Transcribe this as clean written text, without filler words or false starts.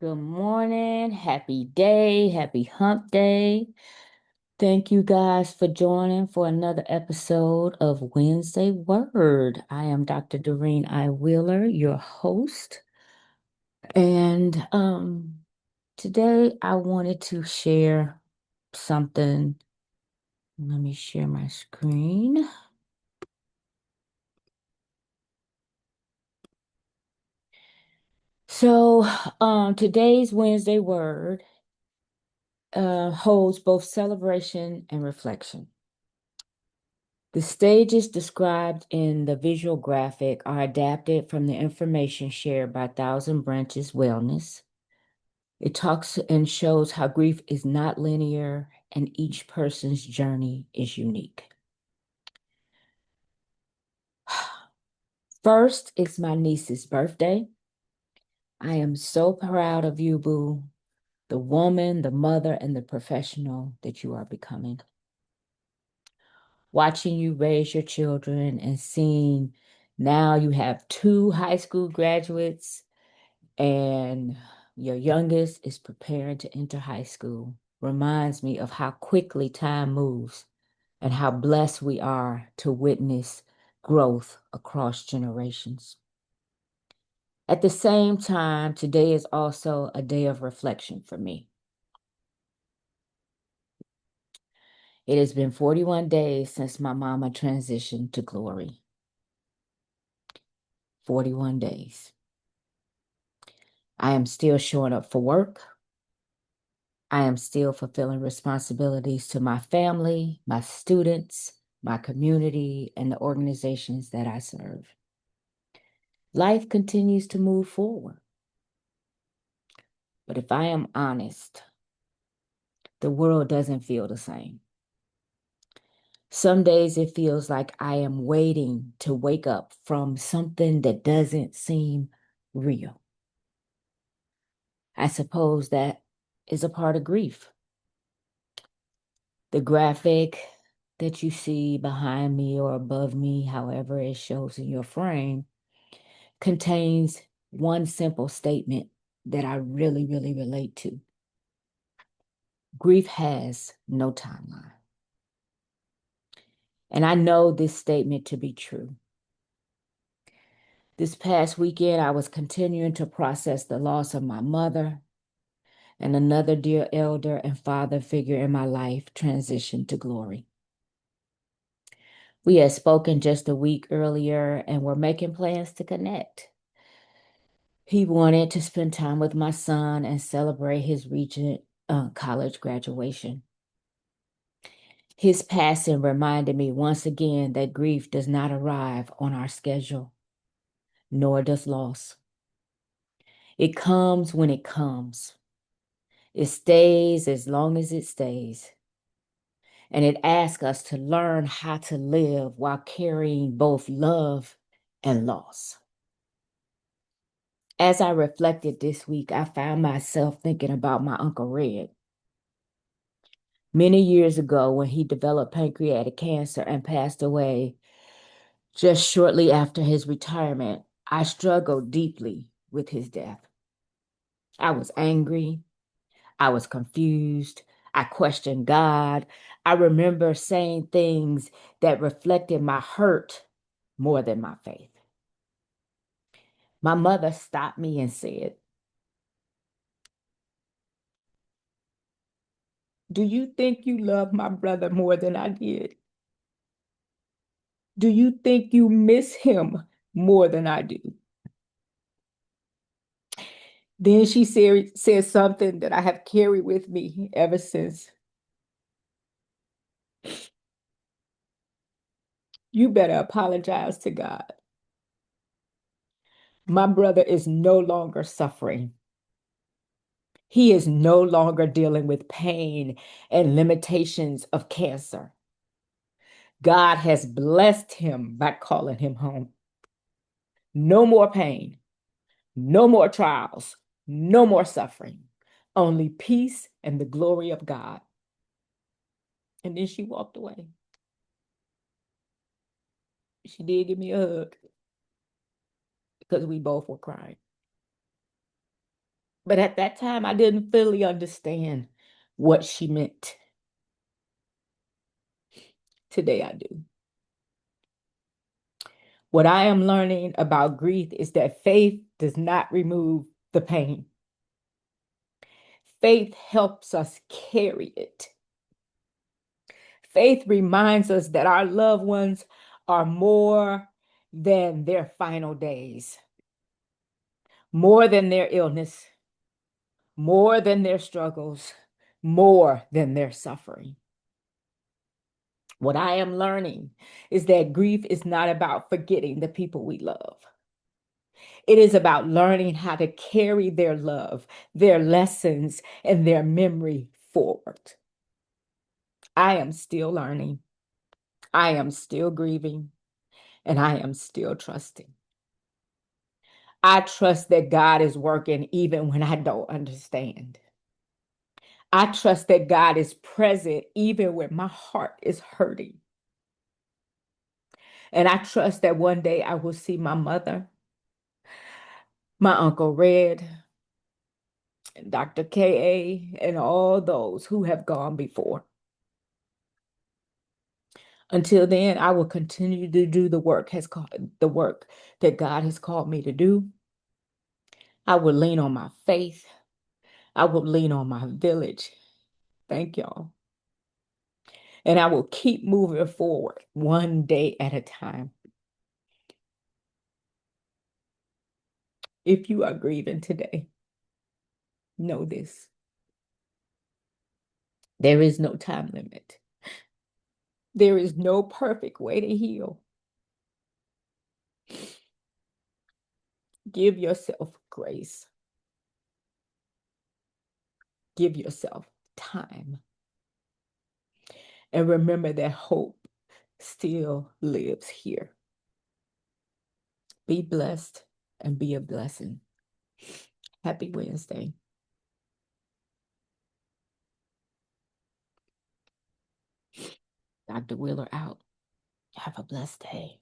Good morning. Happy day. Happy hump day. Thank you guys for joining for another episode of Wednesday Word. I am Dr. Durene I. Wheeler, your host. And today I wanted to share something. Let me share my screen. So today's Wednesday Word holds both celebration and reflection. The stages described in the visual graphic are adapted from the information shared by Thousand Branches Wellness. It talks and shows how grief is not linear and each person's journey is unique. First is my niece's birthday. I am so proud of you, Boo, the woman, the mother, and the professional that you are becoming. Watching you raise your children and seeing now you have two high school graduates and your youngest is preparing to enter high school reminds me of how quickly time moves and how blessed we are to witness growth across generations. At the same time, today is also a day of reflection for me. It has been 41 days since my mama transitioned to glory. 41 days. I am still showing up for work. I am still fulfilling responsibilities to my family, my students, my community, and the organizations that I serve. Life continues to move forward. But if I am honest, the world doesn't feel the same. Some days it feels like I am waiting to wake up from something that doesn't seem real. I suppose that is a part of grief. The graphic that you see behind me or above me, however it shows in your frame, contains one simple statement that I really, really relate to. Grief has no timeline. And I know this statement to be true. This past weekend, I was continuing to process the loss of my mother and another dear elder and father figure in my life transitioned to glory. We had spoken just a week earlier and were making plans to connect. He wanted to spend time with my son and celebrate his recent college graduation. His passing reminded me once again that grief does not arrive on our schedule, nor does loss. It comes when it comes. It stays as long as it stays. And it asks us to learn how to live while carrying both love and loss. As I reflected this week, I found myself thinking about my Uncle Red. Many years ago, when he developed pancreatic cancer and passed away just shortly after his retirement, I struggled deeply with his death. I was angry. I was confused. I questioned God. I remember saying things that reflected my hurt more than my faith. My mother stopped me and said, "Do you think you love my brother more than I did? Do you think you miss him more than I do?" Then she said something that I have carried with me ever since. You better apologize to God. My brother is no longer suffering. He is no longer dealing with pain and limitations of cancer. God has blessed him by calling him home. No more pain, no more trials, no more suffering, only peace and the glory of God. And then she walked away. She did give me a hug because we both were crying. But at that time, I didn't fully understand what she meant. Today, I do. What I am learning about grief is that faith does not remove the pain. Faith helps us carry it. Faith reminds us that our loved ones are more than their final days, more than their illness, more than their struggles, more than their suffering. What I am learning is that grief is not about forgetting the people we love. It is about learning how to carry their love, their lessons, and their memory forward. I am still learning. I am still grieving, and I am still trusting. I trust that God is working even when I don't understand. I trust that God is present even when my heart is hurting. And I trust that one day I will see my mother, my Uncle Red, and Dr. K.A., and all those who have gone before. Until then, I will continue to do the work that God has called me to do. I will lean on my faith. I will lean on my village. Thank y'all. And I will keep moving forward one day at a time. If you are grieving today, know this. There is no time limit. There is no perfect way to heal. Give yourself grace. Give yourself time. And remember that hope still lives here. Be blessed and be a blessing. Happy Wednesday. Dr. Wheeler out. Have a blessed day.